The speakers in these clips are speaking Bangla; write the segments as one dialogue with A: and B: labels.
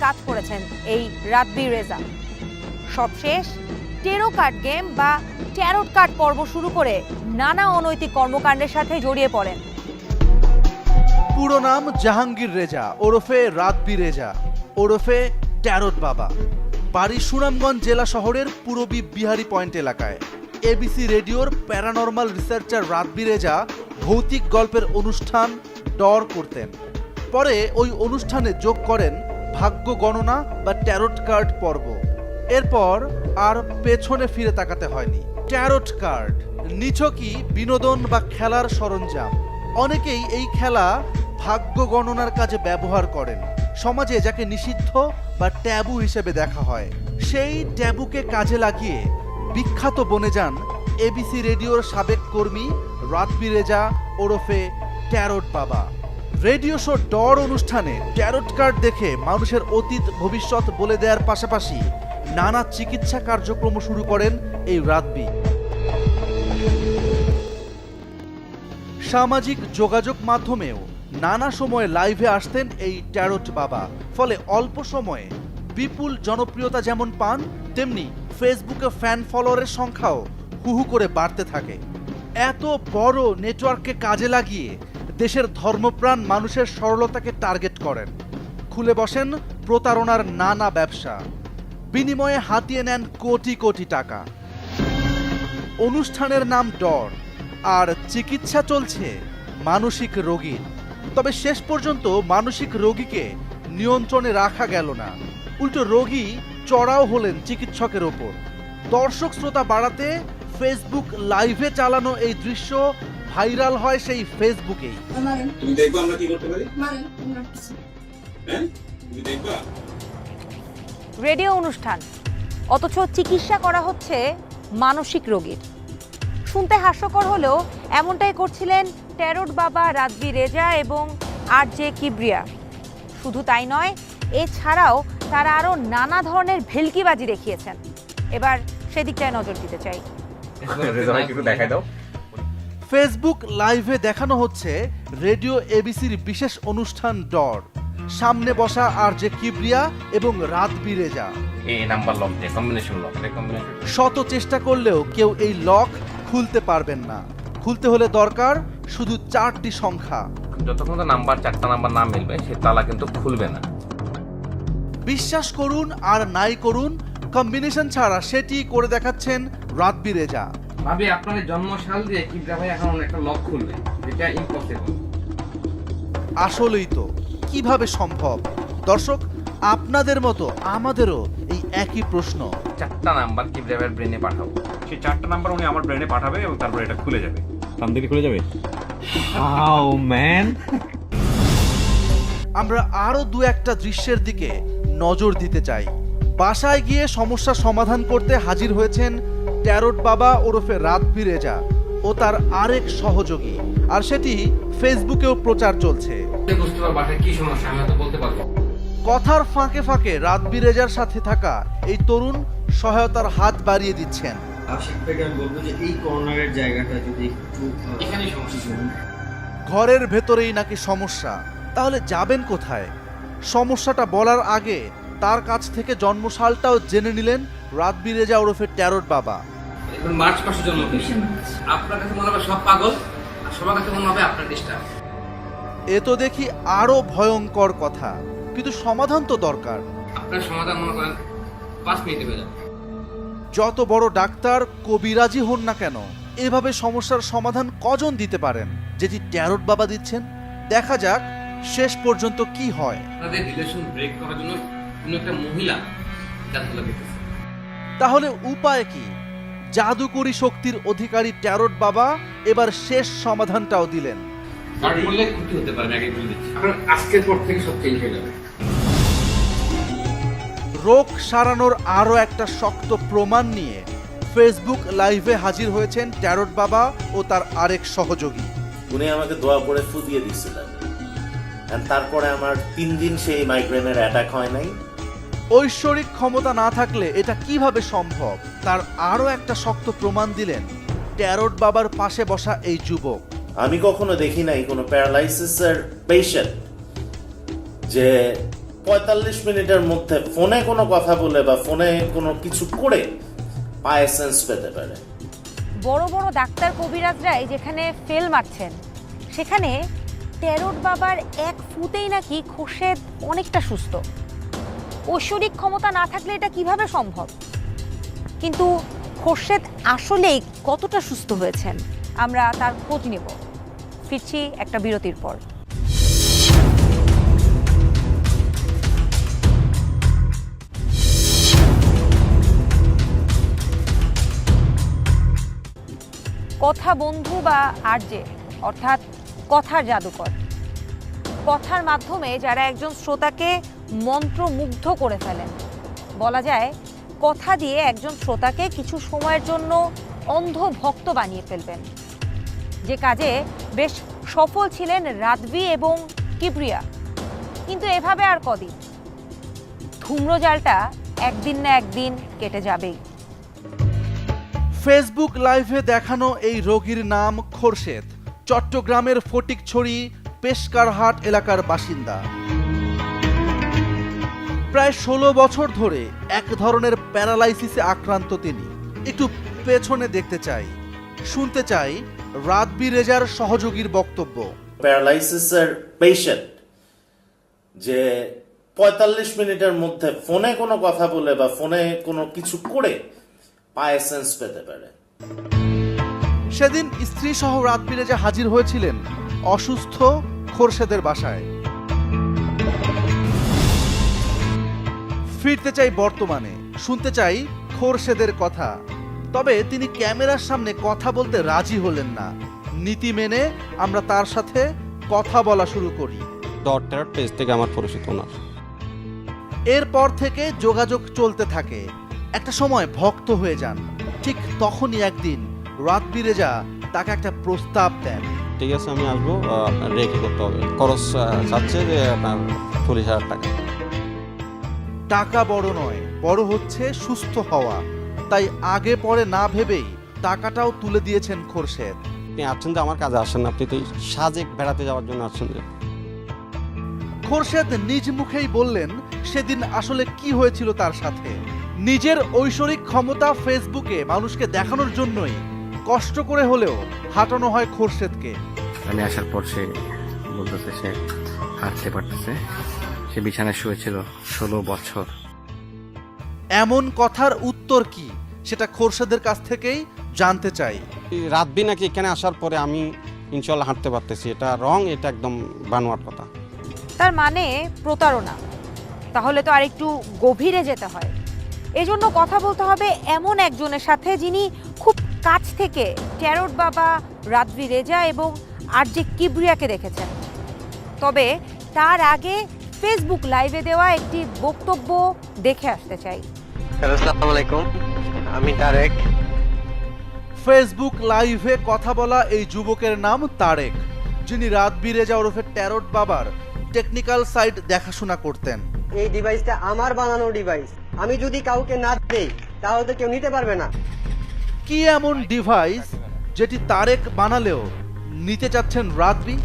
A: কাজ করেছেন এই রাতবি রেজা। সবশেষ টেরো কার্ড গেম বা ট্যারোট কার্ড পর্ব শুরু করে নানা অনৈতিক কর্মকাণ্ডের সাথে জড়িয়ে পড়েন।
B: পুরো নাম জাহাঙ্গীর রেজা ওরফে রাতবি রেজা ওরফে ট্যারোট বাবা। বাড়ি সুনামগঞ্জ জেলা শহরের পূরবী বিহারি পয়েন্ট এলাকায়। এবিসি রেডিওর প্যারানর্মাল রিসার্চার রাতবি রেজা ভৌতিক গল্পের অনুষ্ঠান ডর করতেন। পরে ওই অনুষ্ঠানে যোগ করেন ভাগ্য গণনা বা ট্যারোট কার্ড পর্ব। এরপর আর পেছনে ফিরে তাকাতে হয়নি। ট্যারোট কার্ড নিছকই বিনোদন বা খেলার সরঞ্জাম। অনেকেই এই খেলা ভাগ্য গণনার কাজে ব্যবহার করেন। সমাজে যাকে নিষিদ্ধ বা ট্যাবু হিসেবে দেখা হয়, সেই ট্যাবুকে কাজে লাগিয়ে বিখ্যাত বনে যান এবিসি রেডিওর সাবেক কর্মী রাতবি রেজা ওরফে ট্যারোট বাবা। রেডিও শো ডর অনুষ্ঠানে ট্যারোট কার্ড দেখে মানুষের অতীত ভবিষ্যৎ বলে দেওয়ার পাশাপাশি নানা চিকিৎসা কার্যক্রম শুরু করেন এই রাতবি। সামাজিক যোগাযোগ মাধ্যমেও নানা সময়ে লাইভে আসতেন এই ট্যারোট বাবা। ফলে অল্প সময়ে বিপুল জনপ্রিয়তা যেমন পান, তেমনি ফেসবুকে ফ্যান ফলোয়ারের সংখ্যাও হুহু করে বাড়তে থাকে। এত বড় নেটওয়ার্ককে কাজে লাগিয়ে দেশের ধর্মপ্রাণ মানুষের সরলতাকে টার্গেট করেন। খুলে বসেন প্রতারণার নানা ব্যবসা, বিনিময়ে হাতিয়ে নেন কোটি কোটি টাকা। অনুষ্ঠানের নাম ডর, আর চিকিৎসা চলছে মানসিক রোগীর। তবে শেষ পর্যন্ত মানসিক রোগীকে নিয়ন্ত্রণে রাখা গেল না, উল্টো রোগী চড়াও হলেন চিকিৎসকের ওপর। দর্শক শ্রোতা বাড়াতে ফেসবুক লাইভে চালানো এই দৃশ্য ভাইরাল হয় সেই ফেসবুকেই।
C: তুমি দেখবা আমরা কি করতে পারি? হ্যাঁ তুমি দেখবা
A: রেডিও অনুষ্ঠান, অথচ চিকিৎসা করা হচ্ছে মানসিক রোগীর। শুনতে হাস্যকর হলেও এমনটাই করছিলেন ট্যারোট বাবা রাতবি রেজা এবং আরজে কিবরিয়া। শুধু তাই নয়, এছাড়াও তারা আরও নানা ধরনের ভেলকিবাজি দেখিয়েছেন। এবার সেদিকটায় নজর দিতে চাই।
B: ফেসবুক লাইভে দেখানো হচ্ছে রেডিও এবিসির বিশেষ অনুষ্ঠান ডর। সামনে বসা আরজে কিবরিয়া এবং রাতবি রেজা। শত চেষ্টা করলেও কেউ এই লক খুলতে পারবেন না। খুলতে হলে দরকার শুধু 4টি সংখ্যা।
D: যতক্ষণ নাম্বার 4টা নাম্বার না মিলবে সে তালা কিন্তু খুলবে না।
B: বিশ্বাস করুন আর নাই করুন, কম্বিনেশন ছাড়া সেটি করে দেখাচ্ছেন রাতবি রেজা।
D: ভাবি আপনার জন্মসাল দিয়ে কিবরিয়া ভাই এখন একটা লক খুলবে, যেটা ইম্পসিবল।
B: আসলেই তো, কিভাবে সম্ভব? দর্শক, আপনাদের মতো আমাদেরও এই একই প্রশ্ন।
D: 4টা নাম্বার কিবরিয়া ভাইয়ের ব্রেনে পাঠাবো,
E: সেই 4টা নাম্বার উনি আমার ব্রেনে পাঠাবে এবং তারপর এটা খুলে যাবে।
F: তান্ত্রিক খুলে যাবে। How man.
B: আমরা আরো দু একটা দৃশ্যের দিকে নজর দিতে চাই। বাসায় গিয়ে সমস্যা সমাধান করতে হাজির হয়েছেন ট্যারোট বাবা ওরফে রাতবি রেজা ও তার আরেক সহযোগী, আর সেটি ফেসবুকেও প্রচার চলছে।
D: বুঝতে পারবো বাসায় কি সমস্যা, আমি তো বলতে পারবো।
B: কথার ফাঁকে ফাঁকে রাতবি রেজার সাথে থাকা এই তরুণ সহায়তার হাত বাড়িয়ে দিচ্ছেন।
G: আশিক ভাইকে আমি বলবো যে এই কর্নারের জায়গাটা যদি একটু
D: এখানেই সমস্যা।
B: ঘরের ভেতরেই নাকি সমস্যা, তাহলে যাবেন কোথায়? সমস্যাটা বলার আগে তার কাছ থেকে জন্মসালটাও জেনে নিলেন রাতবি রেজা ওরফে ট্যারোট বাবা।
D: মার্চ মাসে জন্ম হয়েছে। আপনার কাছে মনে হবে সব পাগল, আর সবার কাছে মনে হবে আপনার ডিস্টার্ব।
B: এ তো দেখি আরো ভয়ঙ্কর কথা, কিন্তু সমাধান তো দরকার।
D: আপনার সমাধান মনে করেন 5 মিনিটে হয়ে যাবে।
B: যত বড় ডাক্তার কবিরাজি হন না কেন, এভাবে সমস্যার সমাধান কজন দিতে পারেন যেটি ট্যারোট বাবা দিচ্ছেন? দেখা যাক শেষ পর্যন্ত কি হয়।
D: আপনাদের রিলেশন ব্রেক করার জন্য কোনো একটা মহিলা জাদুগুলো করতেছে।
B: তাহলে উপায় কি? জাদুকরী শক্তির অধিকারী ট্যারোট বাবা এবার শেষ সমাধানটাও দিলেন।
D: আর বললে ক্ষতি হতে পারে, আগে বলে দিচ্ছি। আপনার আজকের পর থেকে সব চেঞ্জ হয়ে যাবে।
B: রোগ সারানোর আরো একটা শক্ত প্রমাণ নিয়ে ফেসবুক লাইভে হাজির হয়েছেন ট্যারোট বাবা ও তার আরেক সহযোগী।
H: উনি আমাকে দোয়া পড়ে ফুদিয়ে দিচ্ছিলেন, তারপরে আমার 3 দিন সেই মাইগ্রেনের অ্যাটাক হয় নাই।
B: ঐশ্বরিক ক্ষমতা না থাকলে এটা কিভাবে সম্ভব, তার আরো একটা শক্ত প্রমাণ দিলেন ট্যারোট বাবার পাশে বসা এই যুবক।
H: আমি কখনো দেখি নাই কোনো প্যারালাইসিসের পেশেন্ট যে 45 মিনিটের মধ্যে ফোনে কোনো কথা বলে বা ফোনে কোনো কিছু করে পায়ে সেন্স পেতে পারে।
A: বড় বড় ডাক্তার কবিরাজরাই যেখানে ফেল মারছেন, সেখানে টেরোট বাবার এক ফুতেই নাকি খোরশেদ অনেকটা সুস্থ। ঐশ্বরিক ক্ষমতা না থাকলে এটা কিভাবে সম্ভব? কিন্তু খোরশেদ আসলেই কতটা সুস্থ হয়েছেন আমরা তার খোঁজ নেব। ফিরছি একটা বিরতির পর। কথা বন্ধু বা আরজে অর্থাৎ কথার জাদুকর, কথার মাধ্যমে যারা একজন শ্রোতাকে মন্ত্রমুগ্ধ করে ফেলেন। বলা যায় কথা দিয়ে একজন শ্রোতাকে কিছু সময়ের জন্য অন্ধ ভক্ত বানিয়ে ফেলবেন। যে কাজে বেশ সফল ছিলেন রাদবি এবং কিবরিয়া। কিন্তু এভাবে আর কদিন? ধূম্রজালটা একদিন না একদিন কেটে যাবেই।
B: ফেসবুক লাইভে দেখানো এই রোগীর নাম খোরশেদ, চট্টগ্রামের ফটিকছড়ি পেশকারহাট এলাকার বাসিন্দা। প্রায় 16 বছর ধরে এক ধরনের প্যারালাইসিসে আক্রান্ত তিনি। একটু পেছনে দেখতে চাই, শুনতে চাই রাদবি রেজার সহযোগীর বক্তব্য।
H: প্যারালাইসিসের পেশেন্ট যে 45 মিনিটের মধ্যে ফোনে কোনো কথা বলে বা ফোনে কোনো কিছু করে পায়ে সেন্স পেতে পারে।
B: সেদিন স্ত্রী সহ রাদবি রেজা হাজির হয়েছিলেন অসুস্থ খোরশেদের বাসায়। ফিরতে চাই বর্তমানে, শুনতে চাই খোরশেদের কথা। তবে তিনি ক্যামেরার সামনে কথা বলতে রাজি হলেন না। নীতি মেনে আমরা তার সাথে কথা বলা শুরু করি।
I: ডটার পেজ থেকে আমার পরিচিত ওনার।
B: এরপর থেকে যোগাযোগ চলতে থাকে। একটা সময় ভক্ত হয়ে যান। ঠিক তখনই একদিন রাদবি রেজা তাকে একটা প্রস্তাব দেন।
I: ঠিক আছে, আমি আসবো, আপনার রেখে করতে হবে। খরচ চাচ্ছে যে আপনার 40,000 টাকা।
B: টাকা বড় নয়, বড় হচ্ছে সুস্থ হওয়া। তাই আগে পরে না ভেবেই টাকাটাও তুলে দিয়েছেন খোরশেদ।
I: আপনি আসছেন যে আমার কাজে আসেন না, আপনি তো সাজেক বেড়াতে যাওয়ার জন্য আসছেন যে।
B: খোরশেদ নিজ মুখেই বললেন সেদিন আসলে কি হয়েছিল তার সাথে। নিজের ঐশ্বরিক ক্ষমতা ফেসবুকে মানুষকে দেখানোর জন্যই কষ্ট করে হলেও হাঁটানো হয় খোরশেদকে।
J: আমি আসার পর সে বলতেছে সে হাঁটতে পারতেছে। সে বিছানায় শুয়েছিল 16 বছর।
B: এমন কথার উত্তর কি সেটা খোরশেদের কাছ থেকেই জানতে চাই।
I: রাতবি নাকি এখানে আসার পরে আমি ইনশাল্লাহ হাঁটতে পারতেছি, এটা রং, এটা একদম বানোয়ার কথা।
A: তার মানে প্রতারণা? তাহলে তো আরেকটু গভীরে যেতে হয়। এজন্য কথা বলতে হবে এমন একজনের সাথে যিনি খুব কাছ থেকে টেরোট বাবা, রাদবি রেজা এবং আরজে কিবরিয়াকে দেখেছেন। তবে তার আগে ফেসবুক লাইভে দেওয়া একটি বক্তব্য দেখে আসতে চাই।
G: আসসালামু আলাইকুম, আমি তারেক।
B: ফেসবুক লাইভে কথা বলা এই যুবকের নাম তারেক, যিনি রাদবি রেজা ওরফে টেরোট বাবার টেকনিক্যাল সাইড দেখাশোনা করতেন।
K: এই ডিভাইসটা আমার বানানো ডিভাইস। আমি যদি কাউকে না দেই তাহলে তো কেউ নিতে পারবে না।
B: কি এমন ডিভাইস যেটি তারেক বানালেও নিতে চাচ্ছেন রাদবি?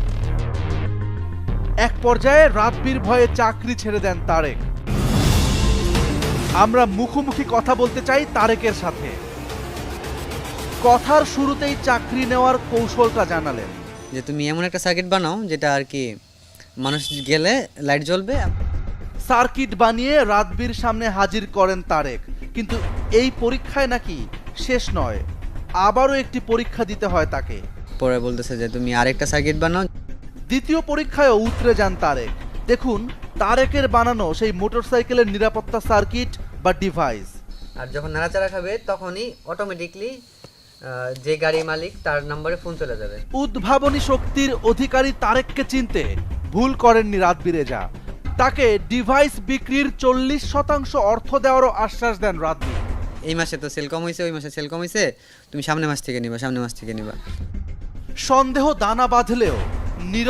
B: এক পর্যায়ে রাদবির ভয়ে চাকরি ছেড়ে দেন তারেক। আমরা মুখোমুখি কথা বলতে চাই তারেকের সাথে। কথার শুরুতেই চাকরি নেওয়ার কৌশলটা জানালেন।
K: যে তুমি এমন একটা সার্কিট বানাও যেটা আর কি মানুষ গেলে লাইট জ্বলবে।
B: সার্কিট বানিয়ে রাদবির সামনে হাজির করেন তারেক। কিন্তু এই পরীক্ষায় নাকি শেষ নয়, আবারও একটি পরীক্ষা দিতে হয় তাকে।
K: পরে বলতেছে যে তুমি আরেকটা সার্কিট বানাও।
B: দ্বিতীয় পরীক্ষায়ও উতরে যান তারেক। দেখুন তারেকের বানানো সেই মোটরসাইকেলের নিরাপত্তা সার্কিট বা ডিভাইস।
K: আর যখন নাড়াচাড়া খাবে তখনই অটোমেটিকলি যে গাড়ি মালিক তার নম্বরে ফোন চলে যাবে।
B: উদ্ভাবনী শক্তির অধিকারী তারেককে চিনতে ভুল করেননি রাদবি রেজা। তাকে ডিভাইস বিক্রির 40% অর্থ দেওয়ারও আশ্বাস দেন রাদবি।
K: এই মাসে তো সেল কম হয়েছে, ওই মাসে সেল কম হয়েছে, তুমি সামনের মাস থেকে নিবা।
B: সন্দেহ দানা বাঁধলেও নীরব